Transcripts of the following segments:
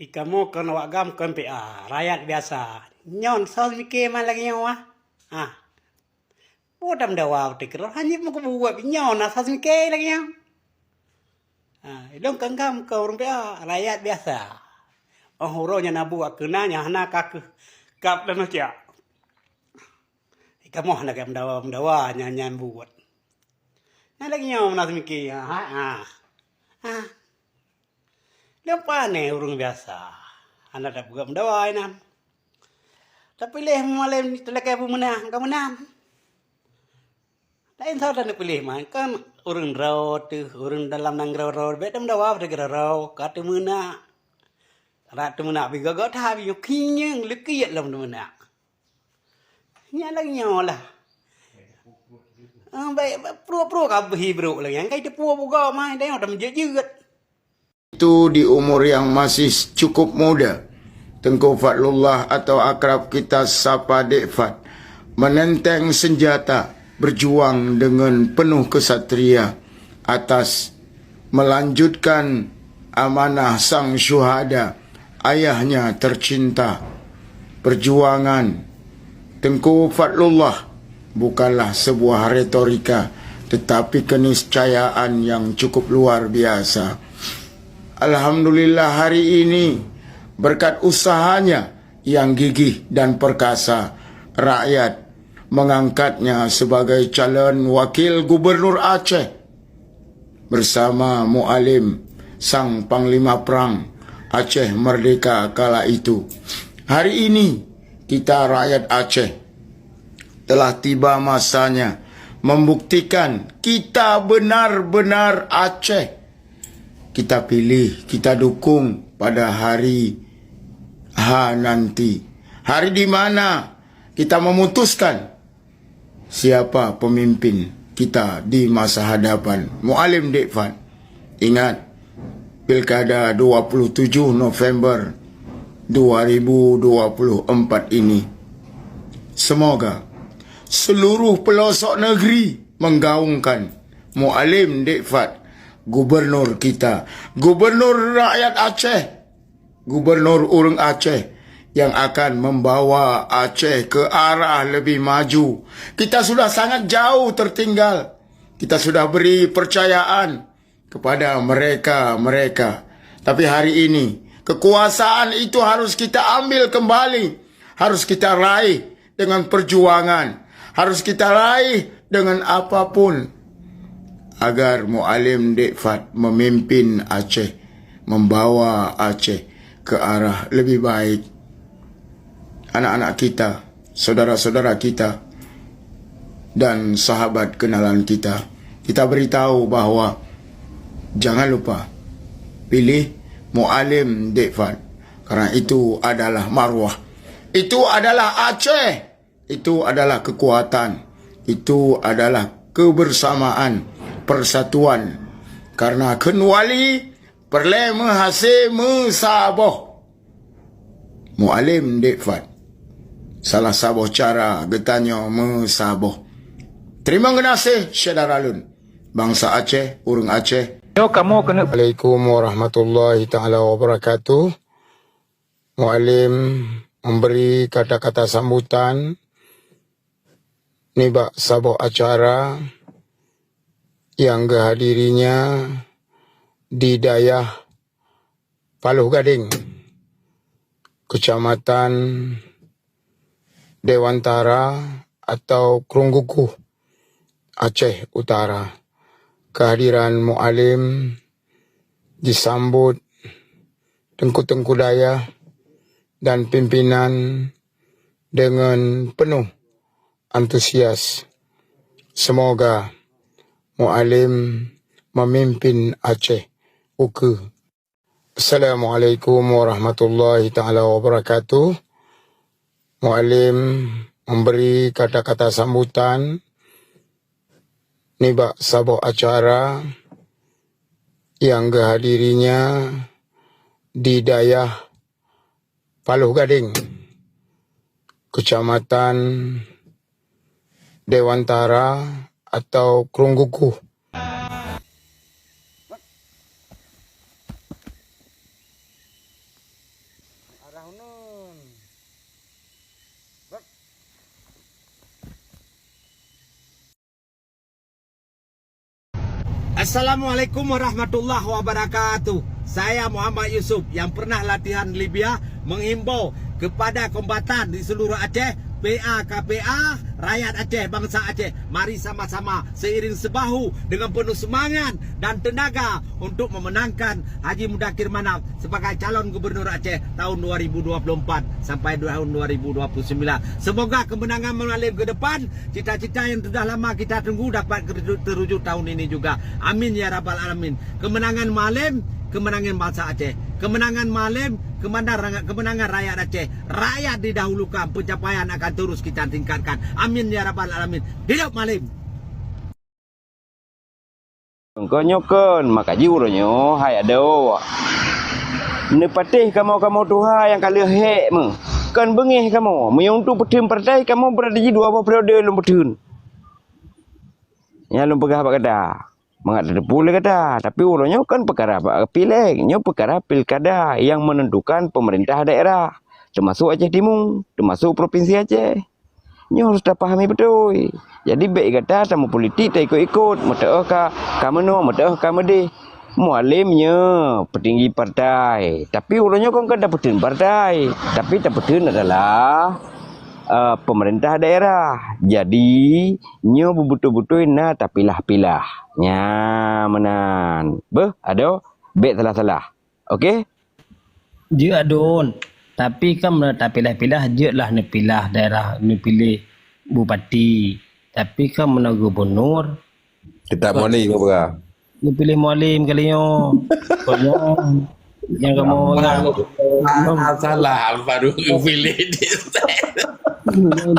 Ikamu kan awak gam kan PA, rakyat biasa. Nyon sos mikir man lagi nyawa. Ah, bodam dawa tikro hanya mau buat nyon sos mikir lagi nyawa. Ah, idong kan gam ke orang PA, rakyat biasa. Oh horonya nabu akunanya hana kaku kap dan cia. Ikamu hana gam dawa nyanyian buat. Nah lagi nyawa sos mikir. Ah. Lempa nih orang biasa. Anak dah buka mendawa ini. Tapi pilih malam telekai pun menang, kau menang. Lain sahaja nak pilih mah kan orang raw tu, orang dalam nang raw. Beda mendawa pada kira raw. Kata mana, ratu mana biga gak tahu biu kinyeng lekiyat lam mana. Nya lagi nyolah. Baik pro kau hibru lagi. Yang kau itu pro buka mah, dia orang menjejet. Itu di umur yang masih cukup muda, Tengku Fadlullah atau akrab kita sapa Dek Fad, menenteng senjata, berjuang dengan penuh kesatria atas melanjutkan amanah sang syuhada, ayahnya tercinta. Perjuangan Tengku Fadlullah bukanlah sebuah retorika, tetapi keniscayaan yang cukup luar biasa. Alhamdulillah hari ini berkat usahanya yang gigih dan perkasa, rakyat mengangkatnya sebagai calon wakil gubernur Aceh bersama Mualim, sang panglima perang Aceh Merdeka kala itu. Hari ini kita rakyat Aceh telah tiba masanya membuktikan kita benar-benar Aceh. Kita pilih, kita dukung pada hari H nanti. Hari di mana kita memutuskan siapa pemimpin kita di masa hadapan. Mualim Dek Fad, ingat Pilkada 27 November 2024 ini. Semoga seluruh pelosok negeri menggaungkan Mualim Dek Fad, gubernur kita, gubernur rakyat Aceh, gubernur orang Aceh yang akan membawa Aceh ke arah lebih maju. Kita sudah sangat jauh tertinggal. Kita sudah beri percayaan kepada mereka. Tapi hari ini kekuasaan itu harus kita ambil kembali, harus kita raih dengan perjuangan, harus kita raih dengan apapun, agar Mualim Dek Fad memimpin Aceh, membawa Aceh ke arah lebih baik. Anak-anak kita, saudara-saudara kita, dan sahabat kenalan kita, kita beritahu bahawa jangan lupa pilih Mualim Dek Fad, karena itu adalah marwah, itu adalah Aceh, itu adalah kekuatan, itu adalah kebersamaan, persatuan. Karena kenwali perle menghasil mesaboh. Mualim Dek Fad, salah saboh cara getanya mesaboh. Terima kasih Syedaralun, bangsa Aceh, urang Aceh. Yo, kamu kena. Assalamualaikum warahmatullahi taala wabarakatuh. Mualim memberi kata-kata sambutan nibak saboh acara yang kehadirinya di daerah Paluh Gading, Kecamatan Dewantara atau Krungguku, Aceh Utara. Kehadiran Mualim disambut tengku-tengku daya dan pimpinan dengan penuh antusias. Semoga Mualim memimpin Aceh uku. Assalamualaikum warahmatullahi taala wabarakatuh. Mualim memberi kata-kata sambutan nibak saboh acara yang kehadirinya di daerah Paluh Gading, Kecamatan Dewantara atau Krungguku. Assalamualaikum warahmatullahi wabarakatuh. Saya Muhammad Yusuf yang pernah latihan Libya menghimbau kepada kombatan di seluruh Aceh, PA, KPA, rakyat Aceh, bangsa Aceh. Mari sama-sama seiring sebahu dengan penuh semangat dan tenaga untuk memenangkan Haji Mudakir Manaf sebagai calon gubernur Aceh tahun 2024 sampai tahun 2029. Semoga kemenangan mengalir ke depan. Cita-cita yang sudah lama kita tunggu dapat terwujud tahun ini juga. Amin ya rabbal alamin. Kemenangan Malim, kemenangan bangsa Aceh. Kemenangan Malim, kemenangan rakyat Aceh. Rakyat didahulukan, pencapaian akan terus kita tingkatkan. Amin ya rabbal alamin. Hidup Malim. Kau nyokon maka jiuronyo hai ado. Ne patih kamu Tuhan yang kali hek me. Kan bengih kamu, meyong tu petim partai kamu berada di 2 periode lum petun. Ya lum pegah apa kata. Mengat ada pula kata, tapi uronyo kan perkara pileg, nyo perkara pilkada yang menentukan pemerintah daerah, termasuk Aceh Timur, termasuk provinsi Aceh. Nyo harus dah pahami betul. Jadi baik kata tamu politik tak ikut-ikut, mata ka kameno, mata ka mede. Mualimnya petinggi partai, tapi uronyo kan dapetin partai, tapi dapetin adalah pemerintah daerah. Jadi nyo betul-betul na tapilah-pilah. Nya menan. Ado bet salah-salah. Okey? Dia adon. Tapi kan tak pilih-pilih je lah ni pilih daerah, ni pilih bupati. Tapi kan mana gubernur. Kita mualim apa? Ni pilih mualim kalinya. Yang kamu Salah baru pilih dia.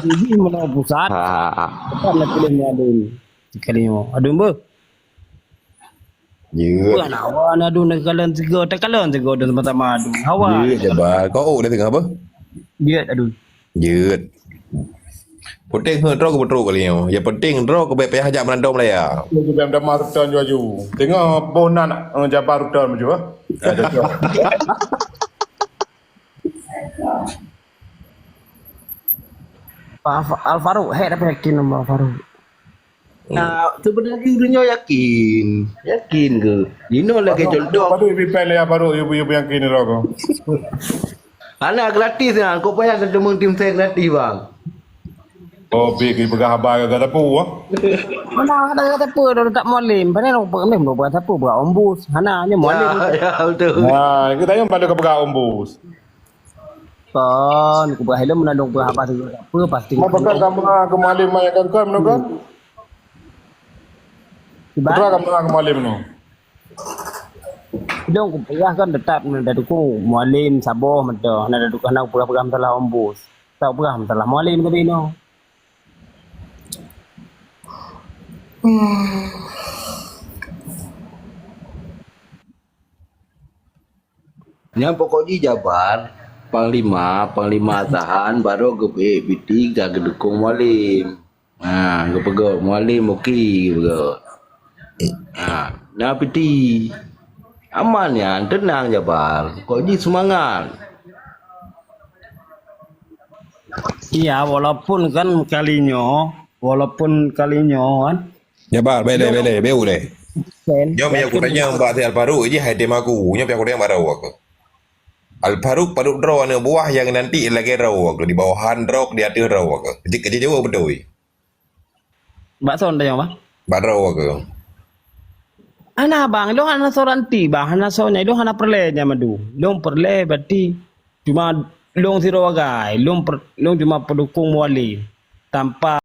jadi mana pusat. Kan nak pilih mualim kalinya. Adun ber. Ya. Bukan awan adun nak kalan 3, tak kalan 3 dan pertama adun. Hawa. Ya jabar. Kau dah tengah apa? Dia adun. Ya. Penting draw ke betul kali ni. Yang penting draw ke baik payah hajak menandom lah ya. Itu bem damar rutan juaju. Tengok bonan jabar rutan maju ah. Al Farouk, hei dapat yakin nama Al Farouk. Nah, sebenarnya dunia yakin ke? Dino lagi contoh. Baru prepare lah baru ibu yang kini roko. Anak gratis kan, kau payah ketemu tim saya gratis bang. Oh, big pegah habar ke tapu ah. Mana ada kata apa dah tak mualim. Padahal orang pengen buat apa buat ombus. Hana nya mualim. Ya betul. Nah, kita yang pada ke pegah ombus. Kan, ku bahaya menandung apa tu. Apa pasti. Mau pegang kamu ke malim yang kan menurut Putra kamu ke malim no. Dong ku pegah kan tetap dah dukung mualim saboh mata. Nak dukung nak pegang masalah ombus. Tak pegang masalah mualim ke bino. Yang pokoknya Jabar Panglima tahan baru ke BT gak gedukung mualim. Nah, gue pegang mualim okey pegang. Nah BT aman ya, tenang Jabar. Pokoknya semangat. Iya, walaupun kalinya kan. Jabar, bele, beu deh. Jom yang aku tanya Mbak Al Farouk je hai tema aku. Nya aku tanya baru aku. Al Farouk paduk draw ni buah yang nanti lagi raw aku di bawahan draw di atas raw aku. Kerja jauh betul. Mbak Son tanya apa? Mbak draw aku. Ana bang, lo ana soranti bang, ana sonya, lo ana perle nya madu. Lo perle berarti cuma long zero wagai, long cuma pendukung mualim tanpa